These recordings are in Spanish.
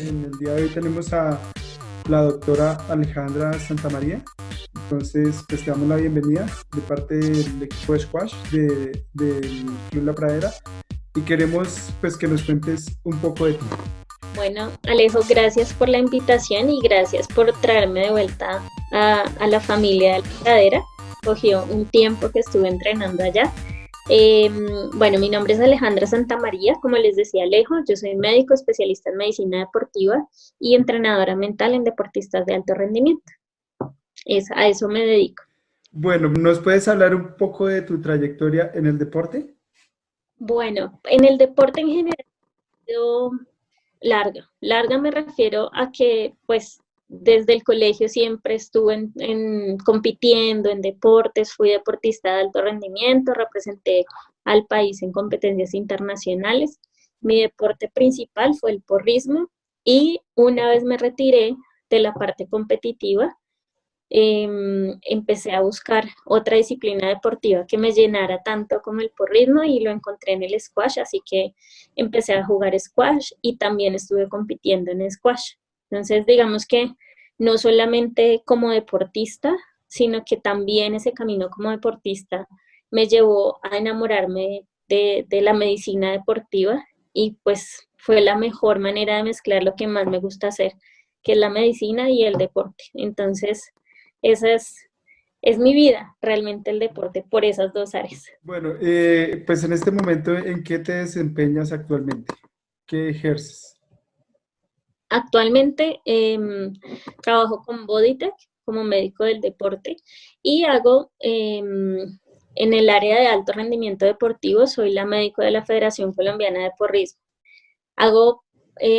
En el día de hoy tenemos a la doctora Alejandra Santamaría. Entonces, pues te damos la bienvenida de parte del equipo de Squash del Club La Pradera y queremos pues que nos cuentes un poco de ti. Bueno, Alejo, gracias por la invitación y gracias por traerme de vuelta a la familia de la pradera. Cogió un tiempo que estuve entrenando allá. Eh, bueno, mi nombre es Alejandra Santamaría, como les decía Alejo, yo soy médico especialista en medicina deportiva y entrenadora mental en deportistas de alto rendimiento. A eso me dedico. Bueno, ¿nos puedes hablar un poco de tu trayectoria en el deporte? Bueno, en el deporte en general, yo larga me refiero a que pues desde el colegio siempre estuve compitiendo en deportes, fui deportista de alto rendimiento, representé al país en competencias internacionales. Mi deporte principal fue el porrismo y una vez me retiré de la parte competitiva, empecé a buscar otra disciplina deportiva que me llenara tanto como el porrismo y lo encontré en el squash, así que empecé a jugar squash y también estuve compitiendo en squash. Entonces, digamos que no solamente como deportista, sino que también ese camino como deportista me llevó a enamorarme de la medicina deportiva y pues fue la mejor manera de mezclar lo que más me gusta hacer, que es la medicina y el deporte. Entonces, esa es mi vida, realmente el deporte, por esas dos áreas. Bueno, pues en este momento, ¿en qué te desempeñas actualmente? ¿Qué ejerces? Actualmente trabajo con Bodytech como médico del deporte y hago en el área de alto rendimiento deportivo, soy la médico de la Federación Colombiana de Porrismo. Hago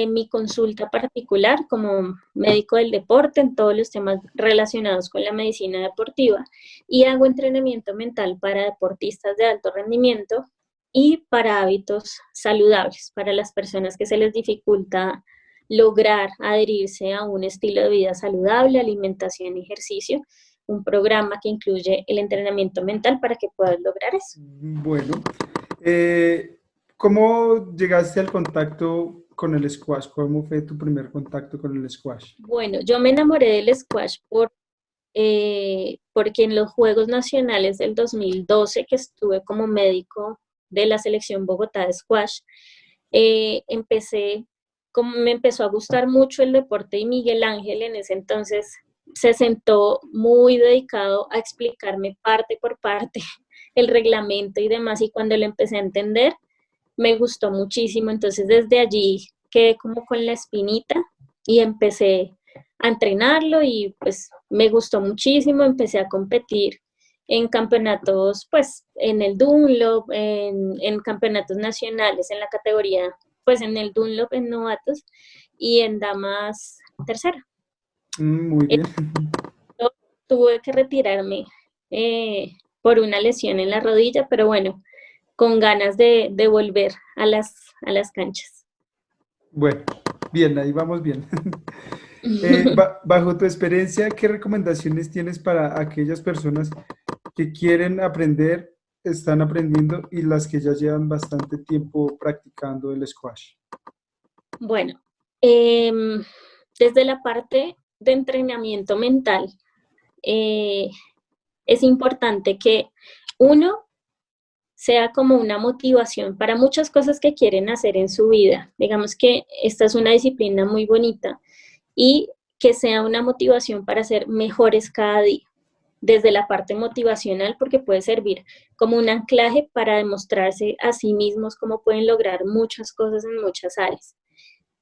mi consulta particular como médico del deporte en todos los temas relacionados con la medicina deportiva y hago entrenamiento mental para deportistas de alto rendimiento y para hábitos saludables, para las personas que se les dificulta lograr adherirse a un estilo de vida saludable, alimentación y ejercicio, un programa que incluye el entrenamiento mental para que puedas lograr eso. Bueno, ¿cómo llegaste al contacto con el squash? ¿Cómo fue tu primer contacto con el squash? Bueno, yo me enamoré del squash porque en los Juegos Nacionales del 2012, que estuve como médico de la selección Bogotá de squash, como me empezó a gustar mucho el deporte y Miguel Ángel en ese entonces se sentó muy dedicado a explicarme parte por parte el reglamento y demás, y cuando lo empecé a entender, me gustó muchísimo, entonces desde allí quedé como con la espinita y empecé a entrenarlo y pues me gustó muchísimo, empecé a competir en campeonatos, pues en el Dunlop, en campeonatos nacionales, en la categoría, pues en el Dunlop en novatos y en damas tercera. Muy bien. Yo tuve que retirarme por una lesión en la rodilla, pero bueno, con ganas de volver a las canchas. Bueno, bien, ahí vamos bien. Bajo tu experiencia, ¿qué recomendaciones tienes para aquellas personas que quieren aprender, están aprendiendo y las que ya llevan bastante tiempo practicando el squash? Bueno, desde la parte de entrenamiento mental, eh, es importante que uno sea como una motivación para muchas cosas que quieren hacer en su vida. Digamos que esta es una disciplina muy bonita y que sea una motivación para ser mejores cada día, desde la parte motivacional, porque puede servir como un anclaje para demostrarse a sí mismos cómo pueden lograr muchas cosas en muchas áreas.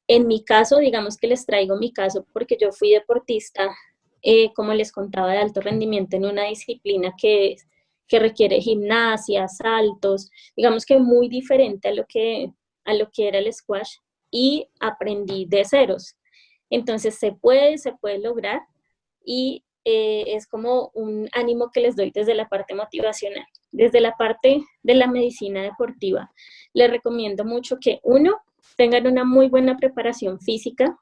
En mi caso, digamos que les traigo mi caso porque yo fui deportista, como les contaba, de alto rendimiento en una disciplina que requiere gimnasia, saltos, digamos que muy diferente a lo que era el squash y aprendí de ceros. Entonces se puede lograr y es como un ánimo que les doy desde la parte motivacional. Desde la parte de la medicina deportiva, les recomiendo mucho que uno, tengan una muy buena preparación física,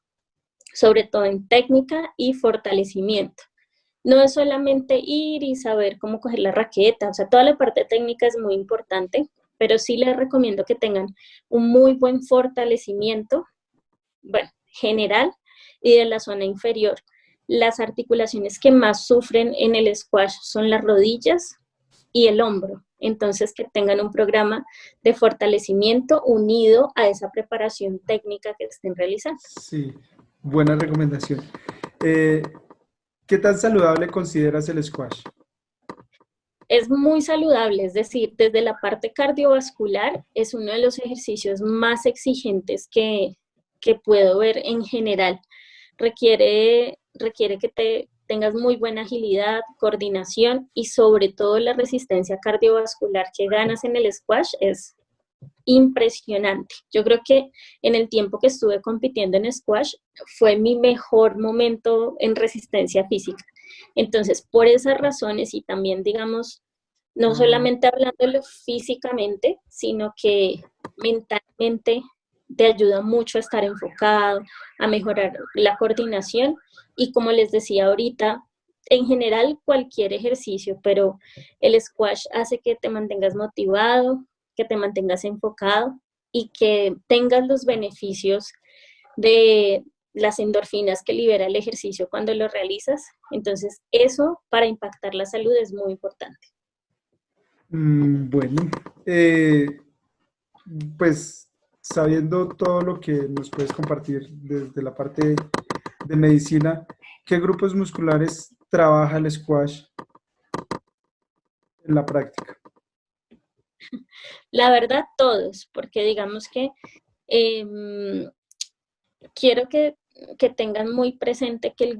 sobre todo en técnica y fortalecimiento. No es solamente ir y saber cómo coger la raqueta, o sea, toda la parte técnica es muy importante, pero sí les recomiendo que tengan un muy buen fortalecimiento, bueno, general y de la zona inferior. Las articulaciones que más sufren en el squash son las rodillas y el hombro. Entonces, que tengan un programa de fortalecimiento unido a esa preparación técnica que estén realizando. Sí, buena recomendación. Eh, ¿Qué tan saludable consideras el squash? Es muy saludable, es decir, desde la parte cardiovascular es uno de los ejercicios más exigentes que puedo ver en general. Requiere que tengas muy buena agilidad, coordinación y sobre todo la resistencia cardiovascular que ganas en el squash es impresionante. Yo creo que en el tiempo que estuve compitiendo en squash fue mi mejor momento en resistencia física. Entonces, por esas razones y también, digamos, no solamente hablándolo físicamente, sino que mentalmente te ayuda mucho a estar enfocado, a mejorar la coordinación y como les decía ahorita, en general cualquier ejercicio, pero el squash hace que te mantengas motivado, que te mantengas enfocado y que tengas los beneficios de las endorfinas que libera el ejercicio cuando lo realizas. Entonces, eso para impactar la salud es muy importante. Bueno, eh, pues sabiendo todo lo que nos puedes compartir desde la parte de medicina, ¿qué grupos musculares trabaja el squash en la práctica? La verdad, todos, porque digamos que eh, quiero que tengan muy presente que el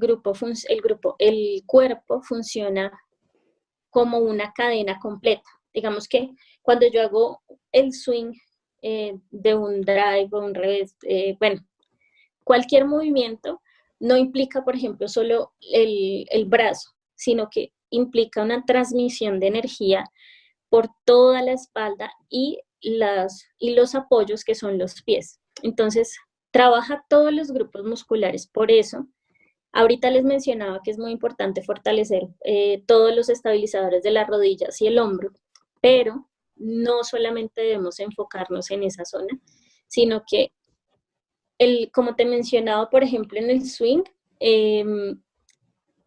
cuerpo funciona como una cadena completa. Digamos que cuando yo hago el swing de un drive o un revés, bueno, cualquier movimiento no implica, por ejemplo, solo el brazo, sino que implica una transmisión de energía por toda la espalda y los apoyos que son los pies. Entonces, trabaja todos los grupos musculares. Por eso, ahorita les mencionaba que es muy importante fortalecer todos los estabilizadores de las rodillas y el hombro, pero no solamente debemos enfocarnos en esa zona, sino que, como te mencionaba, por ejemplo, en el swing, eh,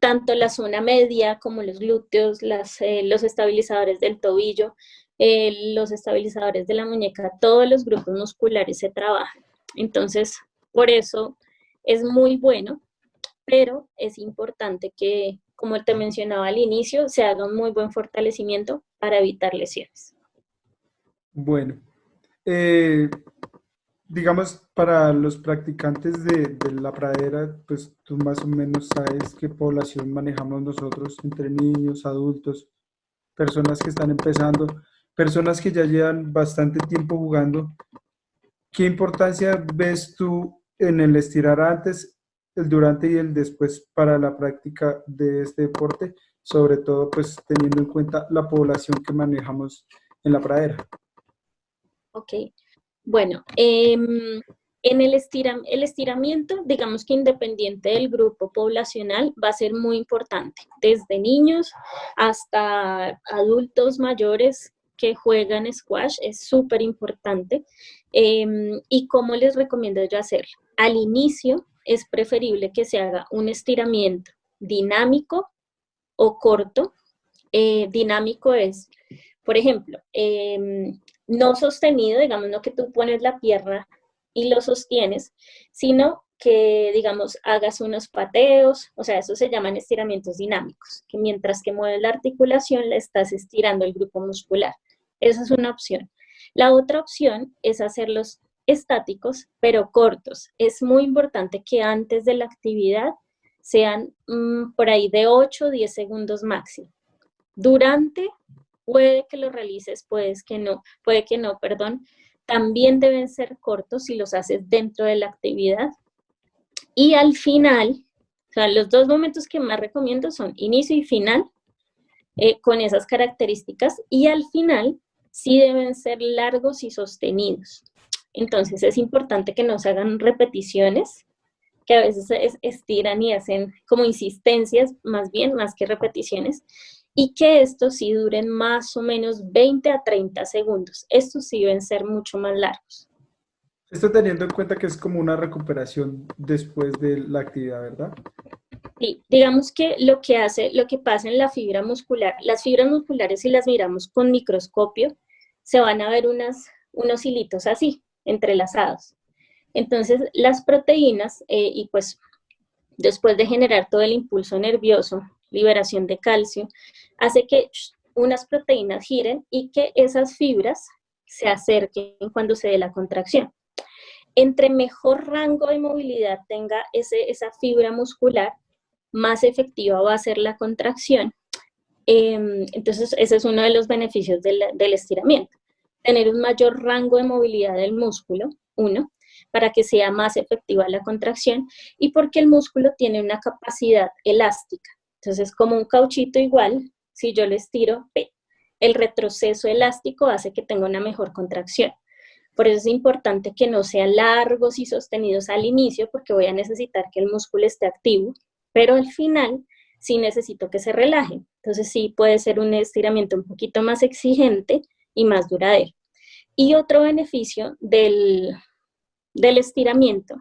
tanto la zona media como los glúteos, los estabilizadores del tobillo, los estabilizadores de la muñeca, todos los grupos musculares se trabajan. Entonces, por eso es muy bueno, pero es importante que, como te mencionaba al inicio, se haga un muy buen fortalecimiento para evitar lesiones. Bueno, eh, digamos, para los practicantes de la pradera, pues tú más o menos sabes qué población manejamos nosotros entre niños, adultos, personas que están empezando, personas que ya llevan bastante tiempo jugando. ¿Qué importancia ves tú en el estirar antes, el durante y el después para la práctica de este deporte? Sobre todo, pues teniendo en cuenta la población que manejamos en la pradera. Ok, bueno, en el estiramiento, digamos que independiente del grupo poblacional, va a ser muy importante, desde niños hasta adultos mayores que juegan squash, es súper importante. ¿Y cómo les recomiendo yo hacerlo? Al inicio es preferible que se haga un estiramiento dinámico o corto. Dinámico es, por ejemplo, no sostenido, digamos, no que tú pones la pierna y lo sostienes, sino que, digamos, hagas unos pateos, o sea, eso se llaman estiramientos dinámicos, que mientras que mueves la articulación, le estás estirando el grupo muscular. Esa es una opción. La otra opción es hacerlos estáticos, pero cortos. Es muy importante que antes de la actividad sean por ahí de 8 o 10 segundos máximo. Durante, puede que lo realices, puede que no, perdón. También deben ser cortos si los haces dentro de la actividad. Y al final, o sea, los dos momentos que más recomiendo son inicio y final, con esas características. Y al final, sí deben ser largos y sostenidos. Entonces es importante que no se hagan repeticiones, que a veces estiran y hacen como insistencias, más bien, más que repeticiones, y que estos sí duren más o menos 20 a 30 segundos. Estos sí deben ser mucho más largos. Esto teniendo en cuenta que es como una recuperación después de la actividad, ¿verdad? Sí, digamos que lo que pasa en la fibra muscular, las fibras musculares, si las miramos con microscopio, se van a ver unos hilitos así, entrelazados. Entonces, las proteínas, y pues después de generar todo el impulso nervioso, liberación de calcio, hace que unas proteínas giren y que esas fibras se acerquen cuando se dé la contracción. Entre mejor rango de movilidad tenga esa fibra muscular, más efectiva va a ser la contracción. Entonces, ese es uno de los beneficios del estiramiento. Tener un mayor rango de movilidad del músculo, uno, para que sea más efectiva la contracción y porque el músculo tiene una capacidad elástica. Entonces, como un cauchito igual, si yo lo estiro, el retroceso elástico hace que tenga una mejor contracción. Por eso es importante que no sean largos y sostenidos al inicio, porque voy a necesitar que el músculo esté activo, pero al final sí necesito que se relaje. Entonces sí puede ser un estiramiento un poquito más exigente y más duradero. Y otro beneficio del estiramiento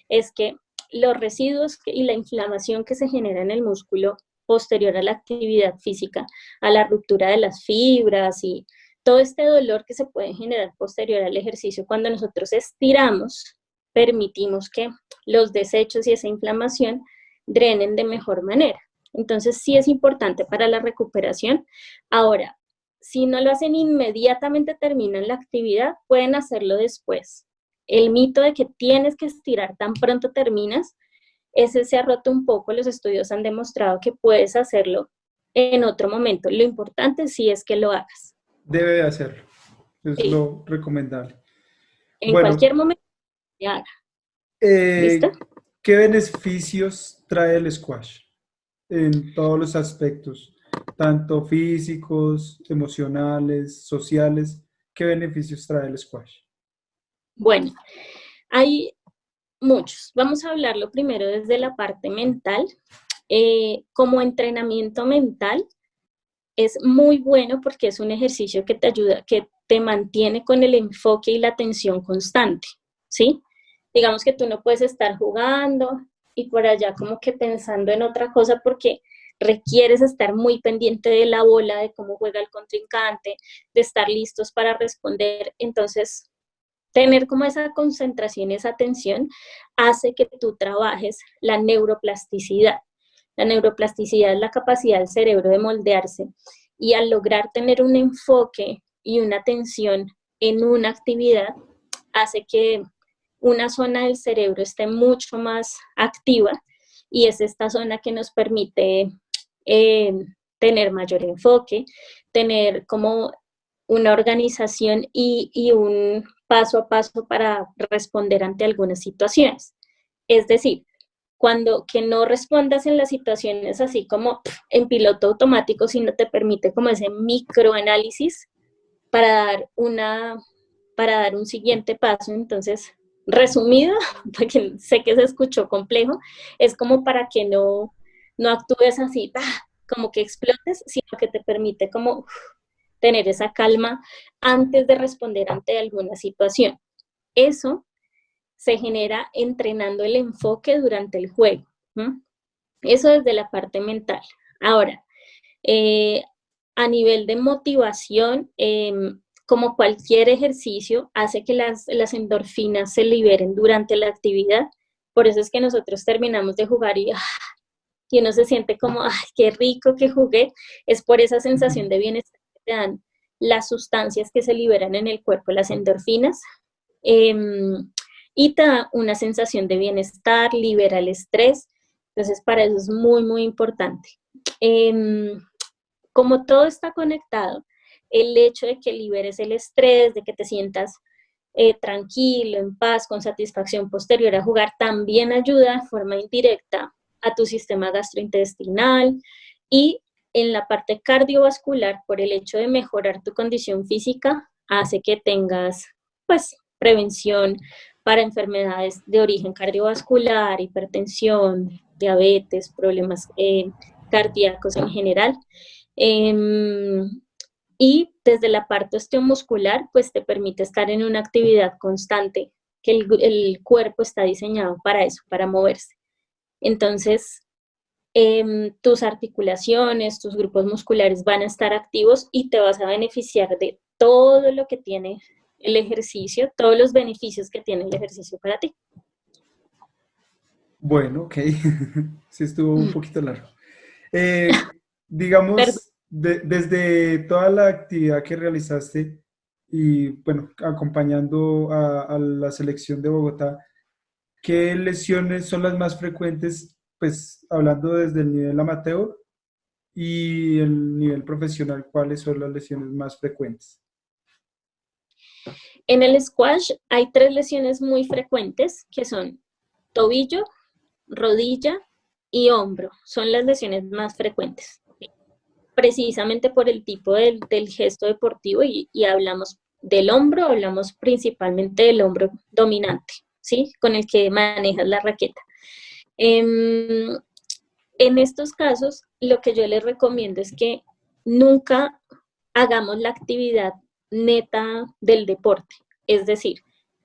es que los residuos y la inflamación que se genera en el músculo posterior a la actividad física, a la ruptura de las fibras y todo este dolor que se puede generar posterior al ejercicio, cuando nosotros estiramos, permitimos que los desechos y esa inflamación drenen de mejor manera. Entonces sí es importante para la recuperación. Ahora, si no lo hacen inmediatamente terminan la actividad, pueden hacerlo después. El mito de que tienes que estirar tan pronto terminas, ese se ha roto un poco. Los estudios han demostrado que puedes hacerlo en otro momento. Lo importante sí es que lo hagas. Debe de hacerlo. Es Sí, lo recomendable. en Bueno, cualquier momento se haga. ¿Listo? eh, ¿qué beneficios trae el squash en todos los aspectos, tanto físicos, emocionales, sociales? ¿Qué beneficios trae el squash? Bueno, hay muchos. Vamos a hablarlo primero desde la parte mental. Como entrenamiento mental, es muy bueno porque es un ejercicio que te ayuda, que te mantiene con el enfoque y la atención constante, ¿sí? Digamos que tú no puedes estar jugando y por allá como que pensando en otra cosa porque requieres estar muy pendiente de la bola, de cómo juega el contrincante, de estar listos para responder. Entonces, tener como esa concentración, esa atención, hace que tú trabajes la neuroplasticidad. La neuroplasticidad es la capacidad del cerebro de moldearse y al lograr tener un enfoque y una atención en una actividad, hace que una zona del cerebro esté mucho más activa y es esta zona que nos permite eh, tener mayor enfoque, tener como una organización y un paso a paso para responder ante algunas situaciones. Es decir, cuando que no respondas en las situaciones así como en piloto automático, sino te permite como ese microanálisis para dar para dar un siguiente paso. Entonces, resumido, porque sé que se escuchó complejo, es como para que no actúes así, como que explotes, sino que te permite como tener esa calma antes de responder ante alguna situación. Eso se genera entrenando el enfoque durante el juego. ¿No? Eso desde la parte mental. Ahora, eh, a nivel de motivación, como cualquier ejercicio, hace que las endorfinas se liberen durante la actividad. Por eso es que nosotros terminamos de jugar y uno se siente como, ay, qué rico que jugué. Es por esa sensación de bienestar que te dan las sustancias que se liberan en el cuerpo, las endorfinas. Eh, y te da una sensación de bienestar, libera el estrés. Entonces, para eso es muy, muy importante. Eh, como todo está conectado, el hecho de que liberes el estrés, de que te sientas tranquilo, en paz, con satisfacción posterior a jugar, también ayuda de forma indirecta a tu sistema gastrointestinal y en la parte cardiovascular, por el hecho de mejorar tu condición física, hace que tengas, pues, prevención para enfermedades de origen cardiovascular, hipertensión, diabetes, problemas cardíacos en general. Eh, y desde la parte osteomuscular, pues te permite estar en una actividad constante que el cuerpo está diseñado para eso, para moverse. Entonces, tus articulaciones, tus grupos musculares van a estar activos y te vas a beneficiar de todo lo que tiene el ejercicio, todos los beneficios que tiene el ejercicio para ti. Bueno, ok. Sí estuvo un poquito largo. Perdón. Digamos, desde toda la actividad que realizaste y, bueno, acompañando a la selección de Bogotá, ¿qué lesiones son las más frecuentes? Pues hablando desde el nivel amateur y el nivel profesional, ¿cuáles son las lesiones más frecuentes? En el squash hay 3 lesiones muy frecuentes que son tobillo, rodilla y hombro. Son las lesiones más frecuentes, precisamente por el tipo del gesto deportivo y hablamos del hombro, hablamos principalmente del hombro dominante, ¿sí? Con el que manejas la raqueta. En estos casos, lo que yo les recomiendo es que nunca hagamos la actividad neta del deporte. Es decir,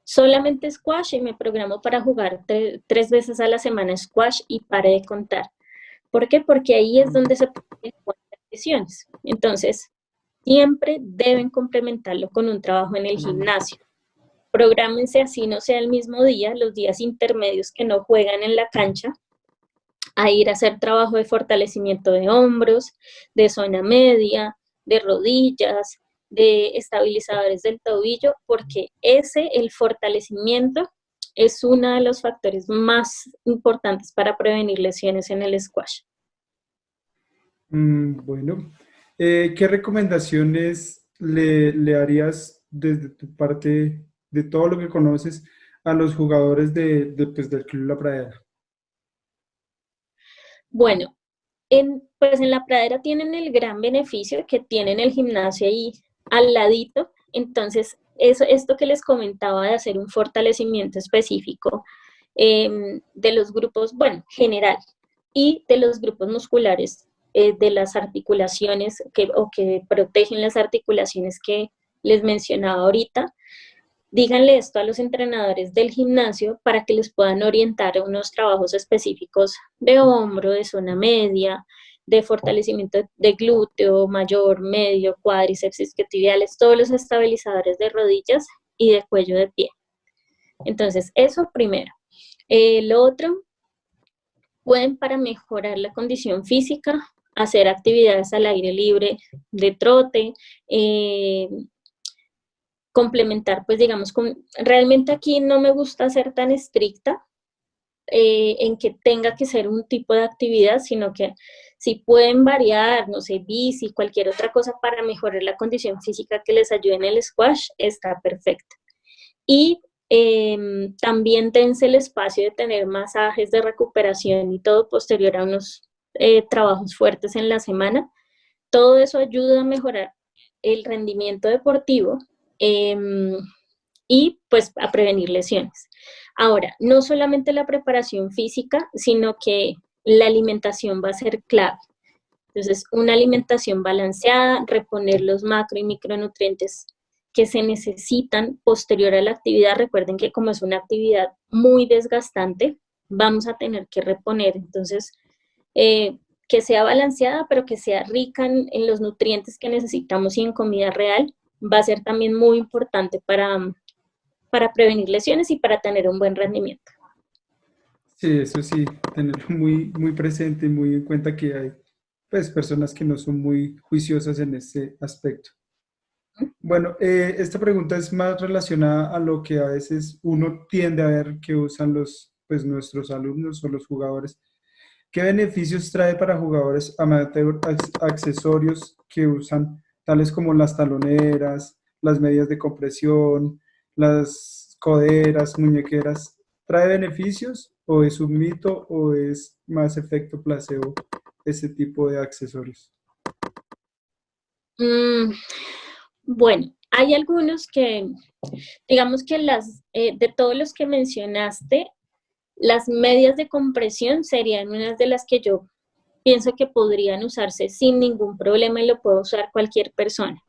solamente squash y me programo para jugar 3 veces a la semana squash y pare de contar. ¿Por qué? Porque ahí es donde se pueden encontrar lesiones. Entonces, siempre deben complementarlo con un trabajo en el gimnasio. Prográmense así, no sea el mismo día, los días intermedios que no juegan en la cancha, a ir a hacer trabajo de fortalecimiento de hombros, de zona media, de rodillas, de estabilizadores del tobillo, porque el fortalecimiento, es uno de los factores más importantes para prevenir lesiones en el squash. Bueno, ¿qué recomendaciones le harías desde tu parte, de todo lo que conoces, a los jugadores pues, del Club La Pradera? Bueno, pues en la pradera tienen el gran beneficio que tienen el gimnasio ahí al ladito, entonces esto que les comentaba de hacer un fortalecimiento específico de los grupos, bueno, general, y de los grupos musculares, de las articulaciones que protegen las articulaciones que les mencionaba ahorita. Díganle esto a los entrenadores del gimnasio para que les puedan orientar a unos trabajos específicos de hombro, de zona media, de fortalecimiento de glúteo, mayor, medio, cuádriceps, isquiotibiales, todos los estabilizadores de rodillas y de cuello de pie. Entonces, eso primero. Lo otro, pueden para mejorar la condición física hacer actividades al aire libre de trote, complementar, pues digamos, realmente aquí no me gusta ser tan estricta en que tenga que ser un tipo de actividad, sino que si pueden variar, no sé, bici, cualquier otra cosa para mejorar la condición física que les ayude en el squash, está perfecto. Y también dense el espacio de tener masajes de recuperación y todo posterior a unos trabajos fuertes en la semana. Todo eso ayuda a mejorar el rendimiento deportivo y pues a prevenir lesiones. Ahora, no solamente la preparación física, sino que la alimentación va a ser clave. Entonces, una alimentación balanceada, reponer los macro y micronutrientes que se necesitan posterior a la actividad. Recuerden que como es una actividad muy desgastante, vamos a tener que reponer. Entonces, que sea balanceada, pero que sea rica en los nutrientes que necesitamos y en comida real, va a ser también muy importante para prevenir lesiones y para tener un buen rendimiento. Sí, eso sí, tenerlo muy, muy presente y muy en cuenta que hay pues, personas que no son muy juiciosas en ese aspecto. Bueno, esta pregunta es más relacionada a lo que a veces uno tiende a ver que usan pues, nuestros alumnos o los jugadores. ¿Qué beneficios trae para jugadores amateur accesorios que usan, tales como las taloneras, las medias de compresión, las coderas, muñequeras? ¿Trae beneficios o es un mito o es más efecto placebo ese tipo de accesorios? Mm, bueno, hay algunos que, digamos que de todos los que mencionaste, las medias de compresión serían unas de las que yo pienso que podrían usarse sin ningún problema y lo puede usar cualquier persona.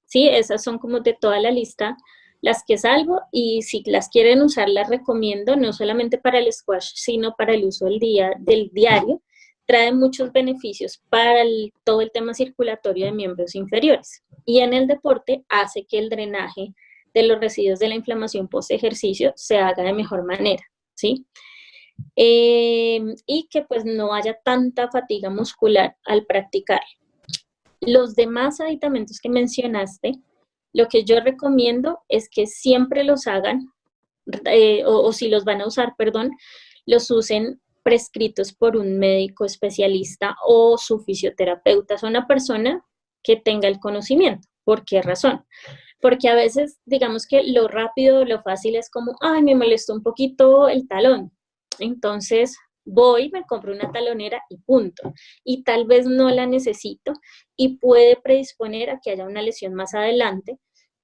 Sí, esas son como de toda la lista las que salvo, y si las quieren usar las recomiendo, no solamente para el squash, sino para el uso del diario. Trae muchos beneficios para todo el tema circulatorio de miembros inferiores. Y en el deporte hace que el drenaje de los residuos de la inflamación post ejercicio se haga de mejor manera, ¿sí? Y que pues no haya tanta fatiga muscular al practicar. Los demás aditamentos que mencionaste, lo que yo recomiendo es que siempre los hagan, o si los van a usar, perdón, los usen prescritos por un médico especialista o su fisioterapeuta, o una persona que tenga el conocimiento. ¿Por qué razón? Porque a veces, digamos que lo rápido, lo fácil es como, ay, me molestó un poquito el talón. Entonces voy, me compro una talonera y punto. Y tal vez no la necesito y puede predisponer a que haya una lesión más adelante,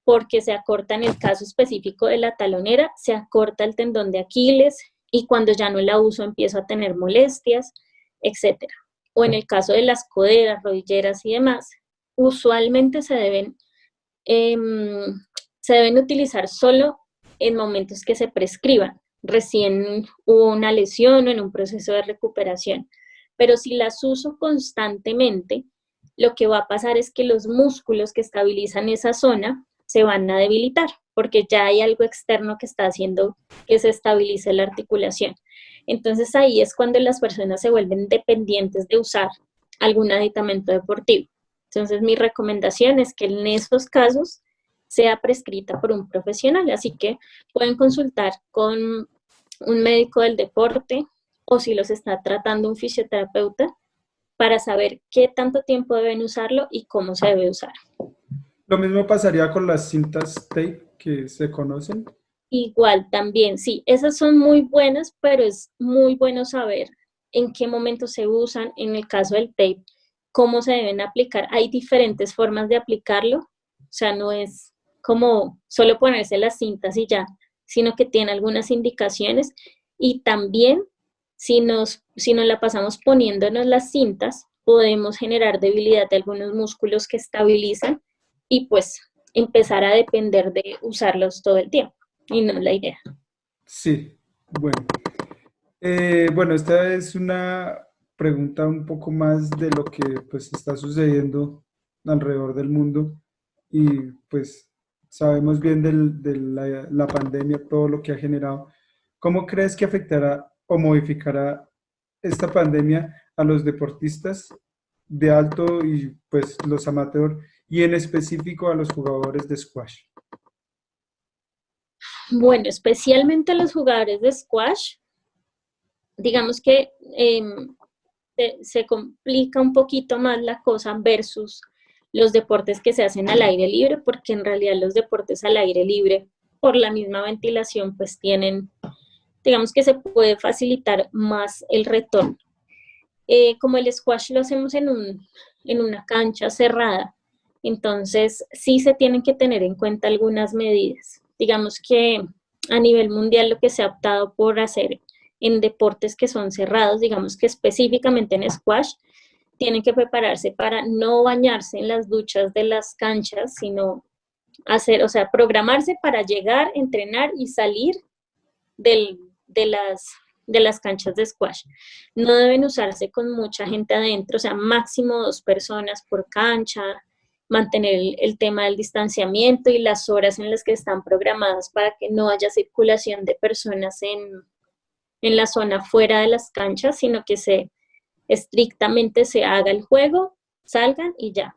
porque se acorta, en el caso específico de la talonera, se acorta el tendón de Aquiles y cuando ya no la uso empiezo a tener molestias, etcétera. O en el caso de las coderas, rodilleras y demás, usualmente eh, se deben utilizar solo en momentos que se prescriban, recién hubo una lesión o en un proceso de recuperación. Pero si las uso constantemente, lo que va a pasar es que los músculos que estabilizan esa zona se van a debilitar, porque ya hay algo externo que está haciendo que se estabilice la articulación. Entonces ahí es cuando las personas se vuelven dependientes de usar algún aditamento deportivo. Entonces mi recomendación es que en esos casos sea prescrita por un profesional, así que pueden consultar con un médico del deporte o si los está tratando un fisioterapeuta para saber qué tanto tiempo deben usarlo y cómo se debe usar. Lo mismo pasaría con las cintas tape que se conocen. Igual también, sí, esas son muy buenas, pero es muy bueno saber en qué momento se usan. En el caso del tape, cómo se deben aplicar. Hay diferentes formas de aplicarlo, o sea, no es como solo ponerse las cintas y ya, sino que tiene algunas indicaciones. Y también, si nos la pasamos poniéndonos las cintas, podemos generar debilidad de algunos músculos que estabilizan y pues empezar a depender de usarlos todo el tiempo. Y no es la idea. Sí, bueno. Bueno, esta es una pregunta un poco más de lo que pues está sucediendo alrededor del mundo y pues sabemos bien de la pandemia, todo lo que ha generado. ¿Cómo crees que afectará o modificará esta pandemia a los deportistas de alto y pues los amateurs y en específico a los jugadores de squash? Bueno, especialmente los jugadores de squash, digamos que se complica un poquito más la cosa versus los deportes que se hacen al aire libre, porque en realidad los deportes al aire libre, por la misma ventilación, pues tienen, digamos que se puede facilitar más el retorno. Como el squash lo hacemos en una cancha cerrada, entonces sí se tienen que tener en cuenta algunas medidas. Digamos que a nivel mundial lo que se ha optado por hacer en deportes que son cerrados, digamos que específicamente en squash, tienen que prepararse para no bañarse en las duchas de las canchas, sino hacer, o sea, programarse para llegar, entrenar y salir del, de, las, de las canchas de squash. No deben usarse con mucha gente adentro, o sea, máximo 2 personas por cancha, mantener el tema del distanciamiento y las horas en las que están programadas para que no haya circulación de personas en la zona fuera de las canchas, sino que estrictamente se haga el juego, salgan y ya.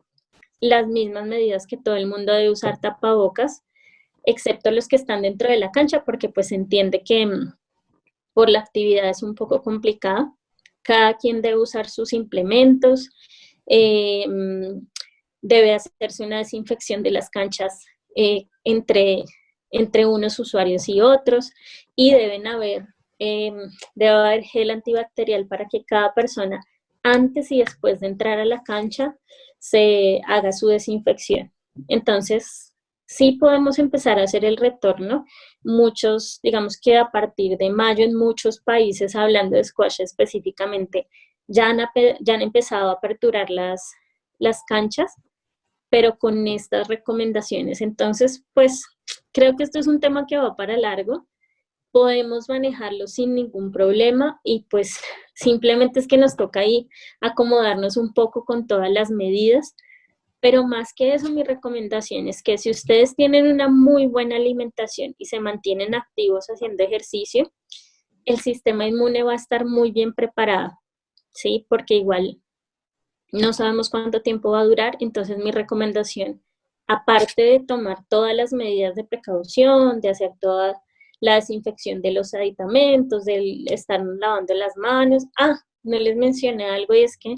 Las mismas medidas que todo el mundo debe usar tapabocas, excepto los que están dentro de la cancha, porque pues se entiende que por la actividad es un poco complicada. Cada quien debe usar sus implementos, eh, debe hacerse una desinfección de las canchas entre unos usuarios y otros, y debe haber gel antibacterial para que cada persona, antes y después de entrar a la cancha, se haga su desinfección. Entonces, sí podemos empezar a hacer el retorno. Muchos, digamos que a partir de mayo en muchos países, hablando de squash específicamente, ya han empezado a aperturar las canchas, pero con estas recomendaciones. Entonces, pues creo que esto es un tema que va para largo, podemos manejarlo sin ningún problema y pues simplemente es que nos toca ahí acomodarnos un poco con todas las medidas, pero más que eso mi recomendación es que si ustedes tienen una muy buena alimentación y se mantienen activos haciendo ejercicio, el sistema inmune va a estar muy bien preparado, ¿sí? Porque igual no sabemos cuánto tiempo va a durar, entonces mi recomendación, aparte de tomar todas las medidas de precaución, de hacer toda la desinfección de los aditamentos, de estar lavando las manos, no les mencioné algo y es que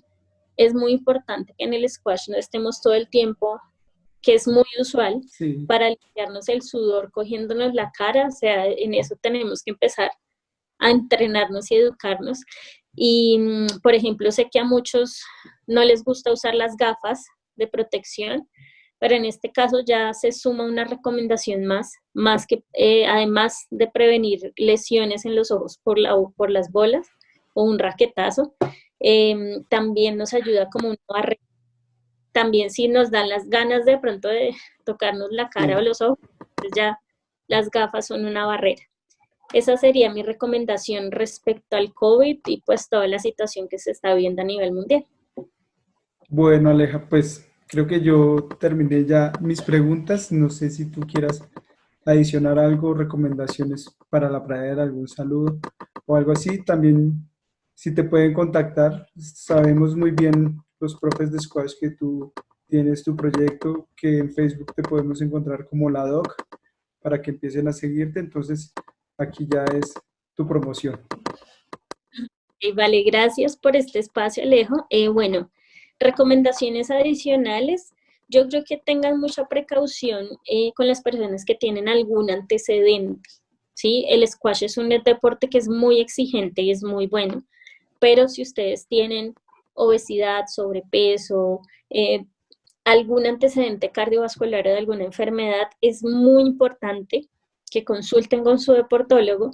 es muy importante que en el squash no estemos todo el tiempo, que es muy usual, Sí. para limpiarnos el sudor cogiéndonos la cara, o sea, en eso tenemos que empezar a entrenarnos y educarnos. Y, por ejemplo, sé que a muchos no les gusta usar las gafas de protección, pero en este caso ya se suma una recomendación más que además de prevenir lesiones en los ojos por las bolas o un raquetazo, también nos ayuda como una barrera. También si nos dan las ganas de pronto de tocarnos la cara o Sí. los ojos, pues ya las gafas son una barrera. Esa sería mi recomendación respecto al COVID y pues toda la situación que se está viendo a nivel mundial. Bueno, Aleja, pues creo que yo terminé ya mis preguntas. No sé si tú quieras adicionar algo, recomendaciones para la pradera, algún saludo o algo así. También, si te pueden contactar, sabemos muy bien los profes de squash que tú tienes tu proyecto, que en Facebook te podemos encontrar como la doc para que empiecen a seguirte. Entonces, aquí ya es tu promoción. Vale, gracias por este espacio, Alejo. Bueno, recomendaciones adicionales. Yo creo que tengan mucha precaución con las personas que tienen algún antecedente. ¿Sí? El squash es un deporte que es muy exigente y es muy bueno, pero si ustedes tienen obesidad, sobrepeso, algún antecedente cardiovascular o de alguna enfermedad, es muy importante que consulten con su deportólogo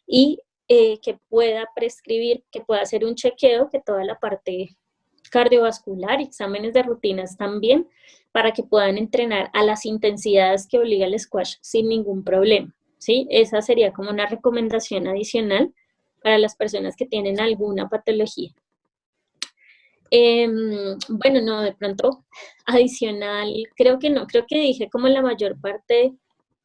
y que pueda prescribir, que pueda hacer un chequeo, que toda la parte cardiovascular, exámenes de rutinas también, para que puedan entrenar a las intensidades que obliga el squash sin ningún problema. ¿Sí? Esa sería como una recomendación adicional para las personas que tienen alguna patología. Bueno, no, de pronto adicional, creo que no, creo que dije como la mayor parte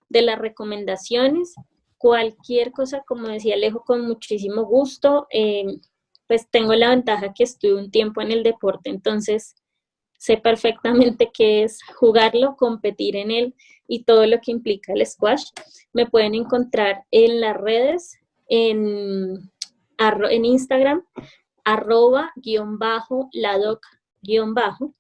de las recomendaciones. Cualquier cosa, como decía Alejo, con muchísimo gusto. Pues tengo la ventaja que estuve un tiempo en el deporte, entonces sé perfectamente qué es jugarlo, competir en él y todo lo que implica el squash. Me pueden encontrar en las redes, en Instagram, arroba guión bajo, ladoc guión bajo,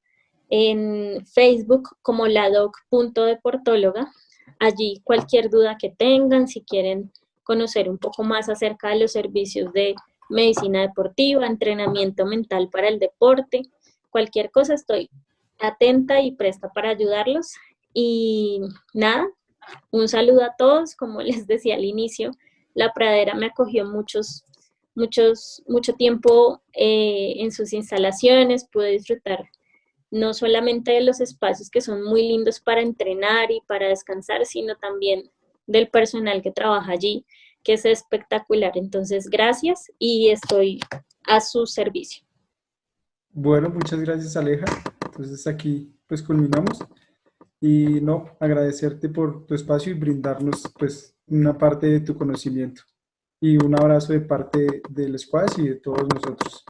en Facebook como ladoc.deportóloga. Allí cualquier duda que tengan, si quieren conocer un poco más acerca de los servicios de medicina deportiva, entrenamiento mental para el deporte, cualquier cosa estoy atenta y presta para ayudarlos. Y nada, un saludo a todos, como les decía al inicio, la pradera me acogió mucho tiempo en sus instalaciones, pude disfrutar no solamente de los espacios que son muy lindos para entrenar y para descansar, sino también del personal que trabaja allí, que es espectacular. Entonces, gracias y estoy a su servicio. Bueno, muchas gracias, Aleja. Entonces aquí pues culminamos. Y no, agradecerte por tu espacio y brindarnos pues una parte de tu conocimiento. Y un abrazo de parte del squash y de todos nosotros.